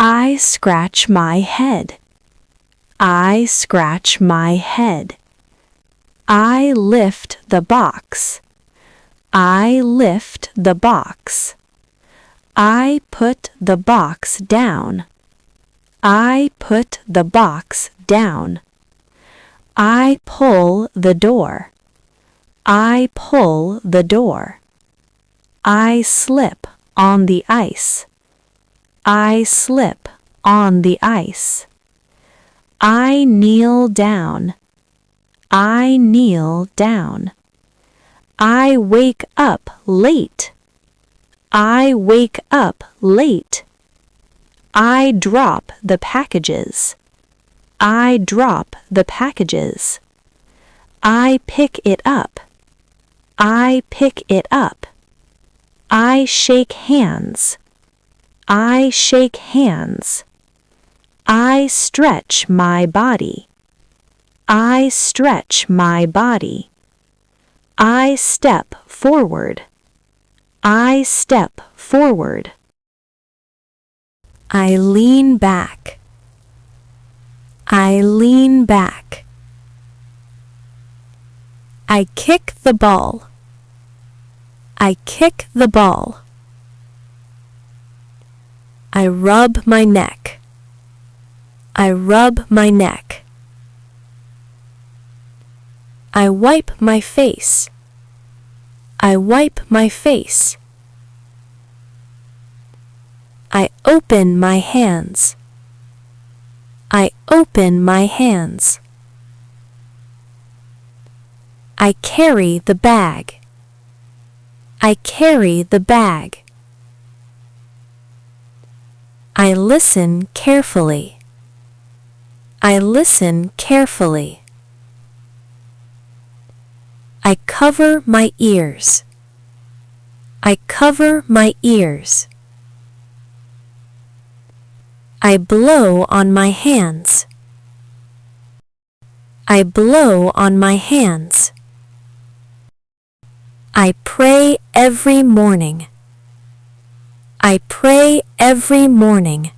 I scratch my head. I scratch my head. I lift the box. I lift the box. I put the box down. I put the box down. I pull the door. I pull the door. I slip on the ice. I slip on the ice. I kneel down. I kneel down. I wake up late. I wake up late. I drop the packages. I drop the packages. I pick it up. I pick it up. I shake hands. I shake hands. I stretch my body. I stretch my body. I step forward. I step forward. I lean back. I lean back. I kick the ball. I kick the ball. I rub my neck. I rub my neck. I wipe my face. I wipe my face. I open my hands. I open my hands. I carry the bag. I carry the bag. I listen carefully. I listen carefully. I cover my ears. I cover my ears. I blow on my hands. I blow on my hands. I pray every morning. I pray every morning.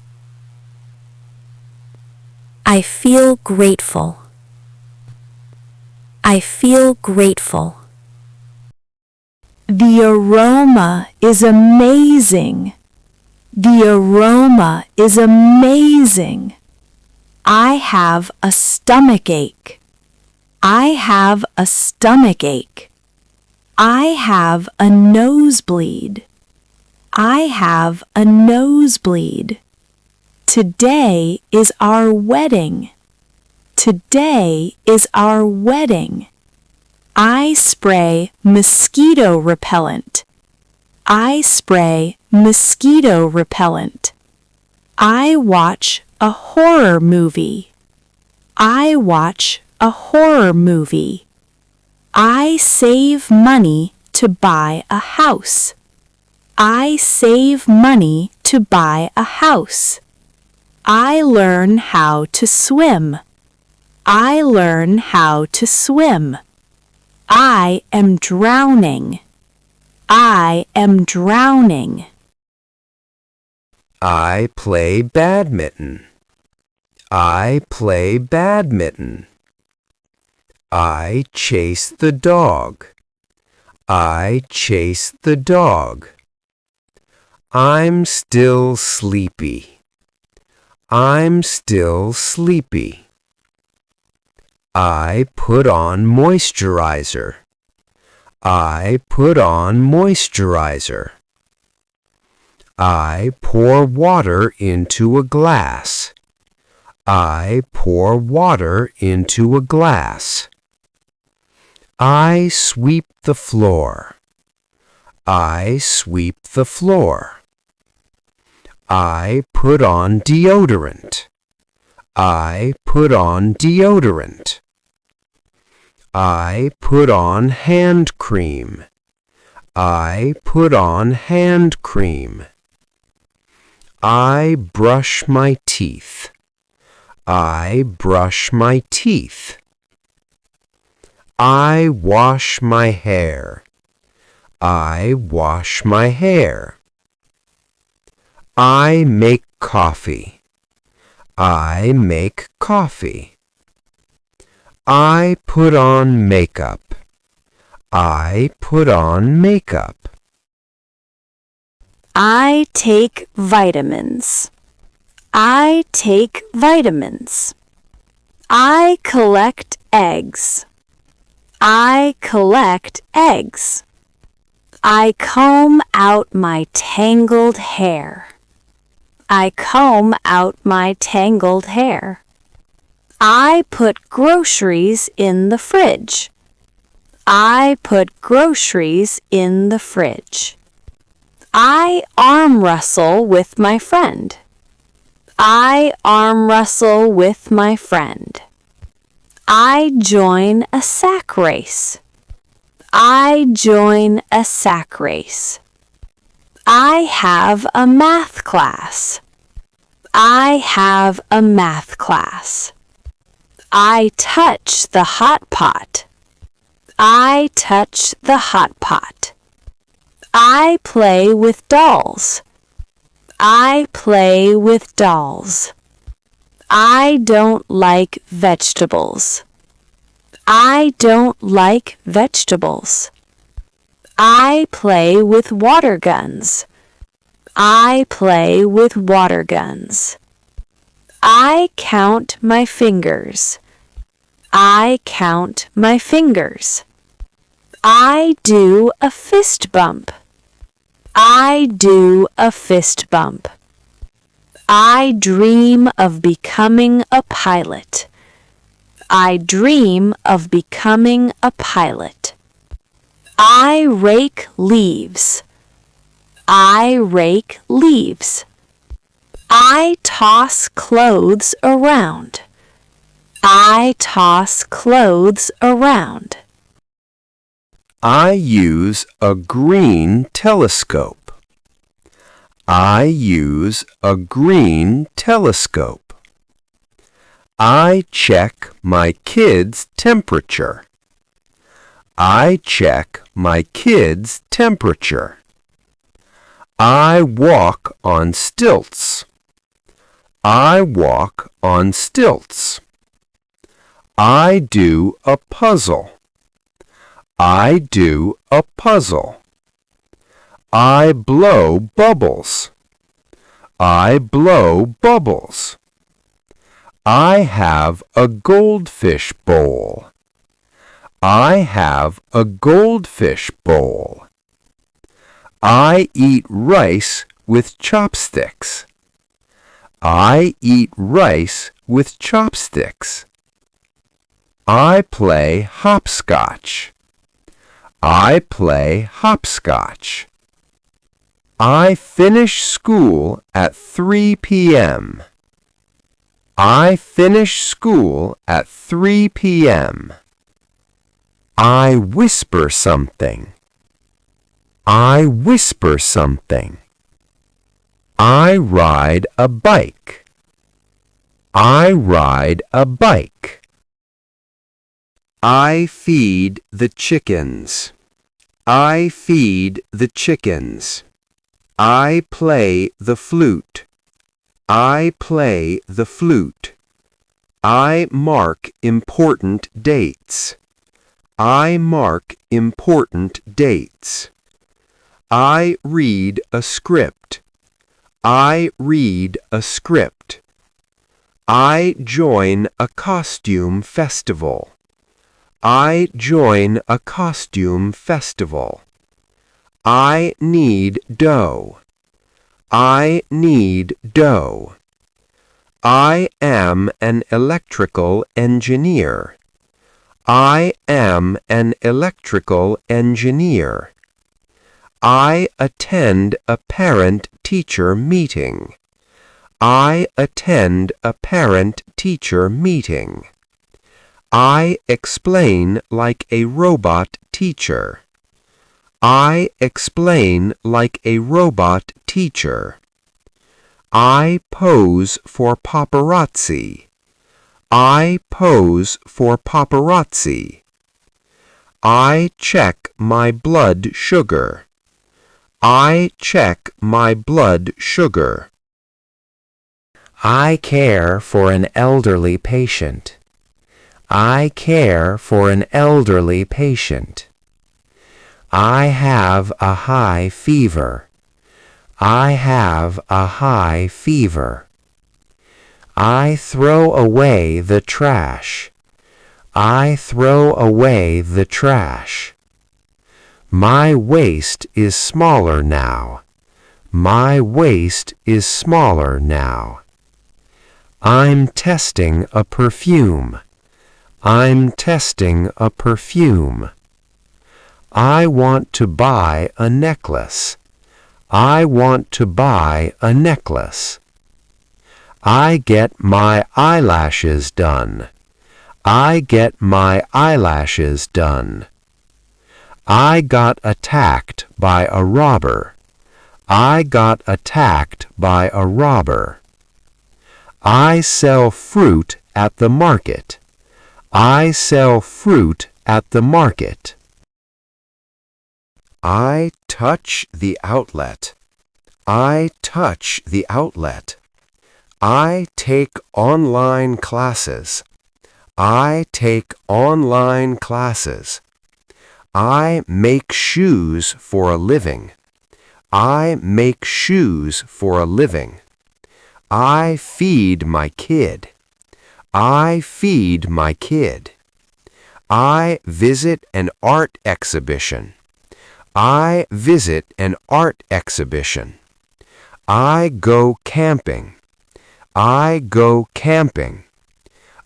I feel grateful. I feel grateful. The aroma is amazing. The aroma is amazing. I have a stomachache. I have a stomachache. I have a nosebleed. I have a nosebleed. Today is our wedding. Today is our wedding. I spray mosquito repellent. I spray mosquito repellent. I watch a horror movie. I watch a horror movie. I save money to buy a house. I save money to buy a house. I learn how to swim. I learn how to swim. I am drowning. I am drowning. I play badminton. I play badminton. I chase the dog. I chase the dog. I'm still sleepy. I'm still sleepy. I put on moisturizer. I put on moisturizer. I pour water into a glass. I pour water into a glass. I sweep the floor. I sweep the floor. I put on deodorant. I put on deodorant. I put on hand cream. I put on hand cream. I brush my teeth. I brush my teeth. I wash my hair. I wash my hair. I make coffee. I make coffee. I put on makeup. I put on makeup. I take vitamins. I take vitamins. I collect eggs. I collect eggs. I comb out my tangled hair. I comb out my tangled hair. I put groceries in the fridge. I put groceries in the fridge. I arm wrestle with my friend. I arm wrestle with my friend. I join a sack race. I join a sack race. I have a math class. I have a math class. I touch the hot pot. I touch the hot pot. I play with dolls. I play with dolls. I don't like vegetables. I don't like vegetables. I play with water guns. I play with water guns. I count my fingers. I count my fingers. I do a fist bump. I do a fist bump. I dream of becoming a pilot. I dream of becoming a pilot. I rake leaves. I rake leaves. I toss clothes around. I toss clothes around. I use a green telescope. I use a green telescope. I check my kid's temperature. I check my kid's temperature. I walk on stilts. I walk on stilts. I do a puzzle. I do a puzzle. I blow bubbles. I blow bubbles. I have a goldfish bowl. I have a goldfish bowl. I eat rice with chopsticks. I eat rice with chopsticks. I play hopscotch. I play hopscotch. I finish school at 3 p.m. I finish school at 3 p.m. I whisper something. I whisper something. I ride a bike. I ride a bike. I feed the chickens. I feed the chickens. I play the flute. I play the flute. I mark important dates. I mark important dates. I read a script. I read a script. I join a costume festival. I join a costume festival. I need dough. I need dough. I am an electrical engineer. I am an electrical engineer. I attend a parent-teacher meeting. I attend a parent-teacher meeting. I explain like a robot teacher. I explain like a robot teacher. I pose for paparazzi. I pose for paparazzi. I check my blood sugar. I check my blood sugar. I care for an elderly patient. I care for an elderly patient. I have a high fever. I have a high fever. I throw away the trash. I throw away the trash. My waist is smaller now. My waist is smaller now. I'm testing a perfume. I'm testing a perfume. I want to buy a necklace. I want to buy a necklace. I get my eyelashes done. I get my eyelashes done. I got attacked by a robber. I got attacked by a robber. I sell fruit at the market. I sell fruit at the market. I touch the outlet. I touch the outlet. I take online classes. I take online classes. I make shoes for a living. I make shoes for a living. I feed my kid. I feed my kid. I visit an art exhibition. I visit an art exhibition. I go camping. I go camping.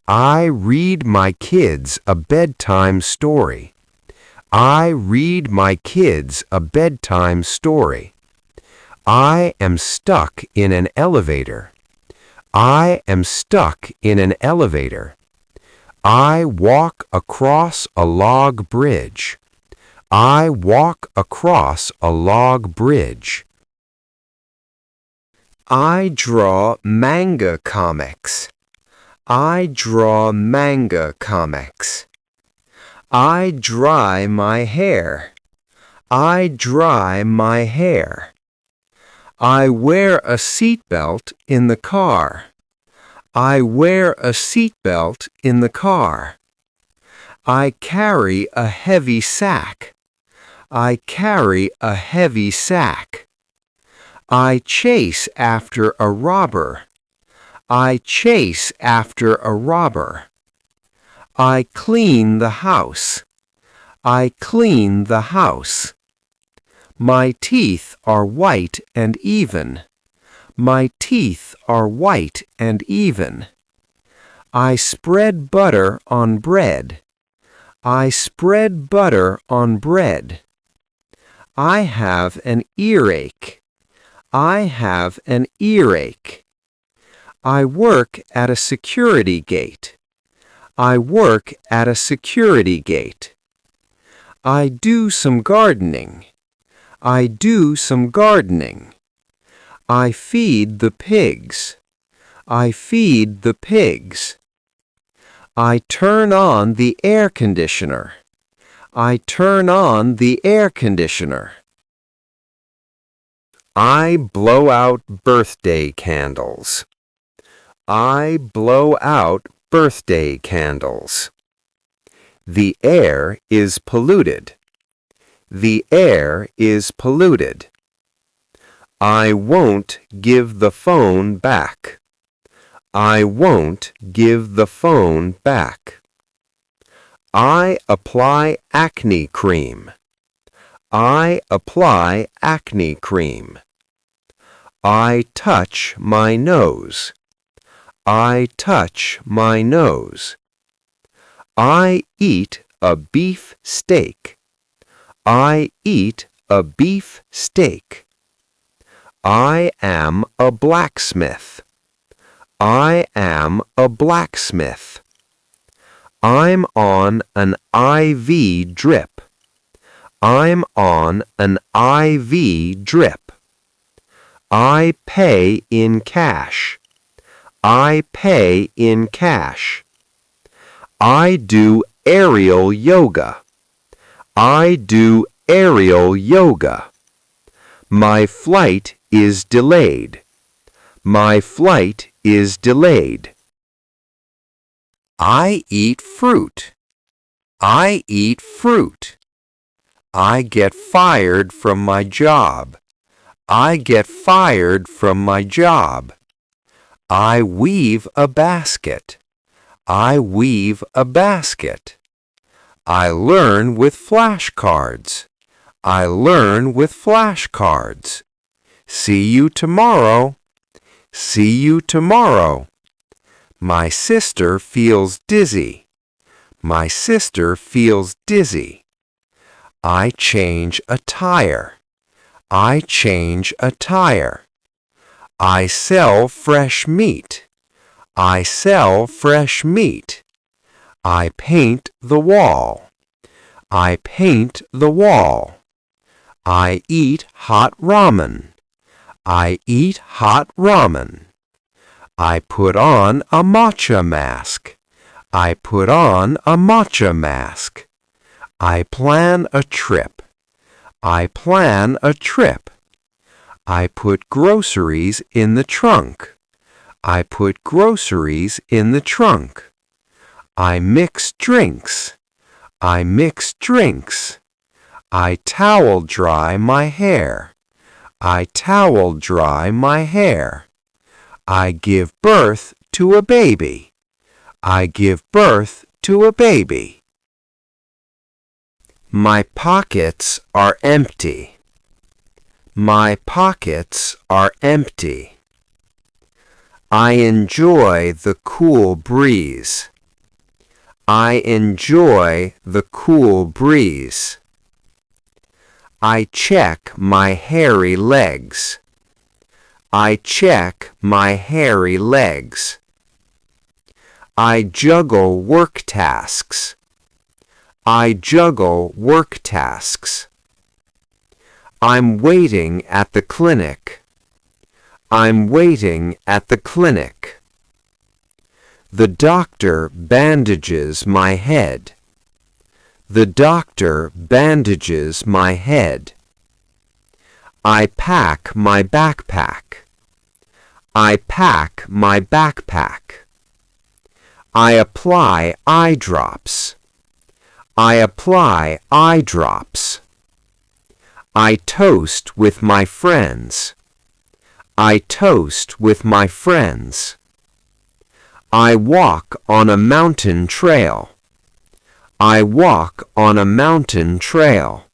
I read my kids a bedtime story. I read my kids a bedtime story. I am stuck in an elevator. I am stuck in an elevator. I walk across a log bridge. I walk across a log bridge. I draw manga comics. I draw manga comics. I dry my hair. I dry my hair. I wear a seatbelt in the car. I wear a seatbelt in the car. I carry a heavy sack. I carry a heavy sack. I chase after a robber. I chase after a robber. I clean the house. I clean the house. My teeth are white and even. My teeth are white and even. I spread butter on bread. I spread butter on bread. I have an earache. I have an earache. I work at a security gate. I work at a security gate. I do some gardening. I do some gardening. I feed the pigs. I feed the pigs. I turn on the air conditioner. I turn on the air conditioner. I blow out birthday candles. I blow out birthday candles. The air is polluted. The air is polluted. I won't give the phone back. I won't give the phone back. I apply acne cream. I apply acne cream. I touch my nose. I touch my nose. I eat a beef steak. I eat a beef steak. I am a blacksmith. I am a blacksmith. I'm on an IV drip. I'm on an IV drip. I pay in cash. I pay in cash. I do aerial yoga. I do aerial yoga. My flight is delayed. My flight is delayed. I eat fruit. I eat fruit. I get fired from my job. I get fired from my job. I weave a basket. I weave a basket. I learn with flashcards. I learn with flashcards. See you tomorrow. See you tomorrow. My sister feels dizzy. My sister feels dizzy. I change a tire. I change a tire. I sell fresh meat. I sell fresh meat. I paint the wall. I paint the wall. I eat hot ramen. I eat hot ramen. I put on a matcha mask. I put on a matcha mask. I plan a trip. I plan a trip. I put groceries in the trunk. I put groceries in the trunk. I mix drinks. I mix drinks. I towel dry my hair. I towel dry my hair. I give birth to a baby. I give birth to a baby. My pockets are empty. My pockets are empty. I enjoy the cool breeze. I enjoy the cool breeze. I check my hairy legs. I check my hairy legs. I juggle work tasks. I juggle work tasks. I'm waiting at the clinic. I'm waiting at the clinic. The doctor bandages my head. The doctor bandages my head. I pack my backpack. I pack my backpack. I apply eye drops. I apply eye drops. I toast with my friends. I toast with my friends. I walk on a mountain trail. I walk on a mountain trail.